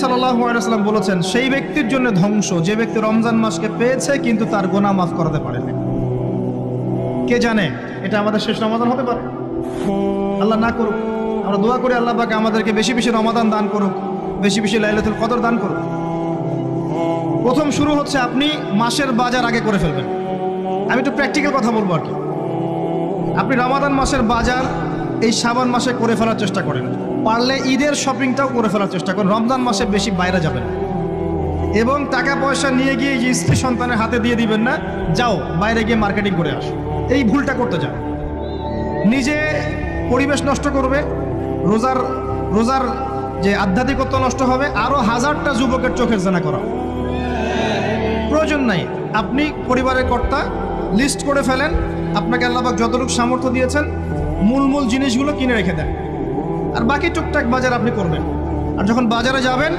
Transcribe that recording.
সাল্লাল্লাহু আলাইহি ওয়াসাল্লাম বলেছেন, সেই ব্যক্তির জন্য ধ্বংস যে ব্যক্তি রমজান মাসকে পেয়েছে কিন্তু তার গুনাহ মাফ করাতে পারেনি। কে জানে এটা আমাদের শেষ রমাদান হতে পারে। আল্লাহ না করুক, আমরা দোয়া করি আল্লাহ পাক আমাদেরকে বেশি বেশি রমাদান দান করুক, বেশি বেশি লাইলাতুল কদর দান করুক। প্রথম শুরু হচ্ছে আপনি মাসের বাজার আগে করে ফেলবেন। আমি একটু প্র্যাকটিক্যাল কথা বলবো আর কি। আপনি রমাদান মাসের বাজার এই শাবান মাসে করে ফেলার চেষ্টা করেন, পারলে ঈদের শপিংটাও করে ফেলার চেষ্টা করেন। রমজান মাসে বেশি বাইরে যাবেন এবং টাকা পয়সা নিয়ে গিয়ে যে স্ত্রী সন্তানের হাতে দিয়ে দিবেন না, যাও বাইরে গিয়ে মার্কেটিং করে আসো, এই ভুলটা করতে যান। নিজে পরিবেশ নষ্ট করবে, রোজার যে আধ্যাত্মিকত্ব নষ্ট হবে, আরো হাজারটা যুবকের চোখের জানা করা প্রয়োজন নাই। আপনি পরিবারের কর্তা, লিস্ট করে ফেলেন, আপনাকে আল্লাহ পাক যতটুকু সামর্থ্য দিয়েছেন মূল জিনিসগুলো কিনে রেখে দেন, আর বাকি টুকটাক বাজার আপনি করবেন। আর যখন বাজারে যাবেন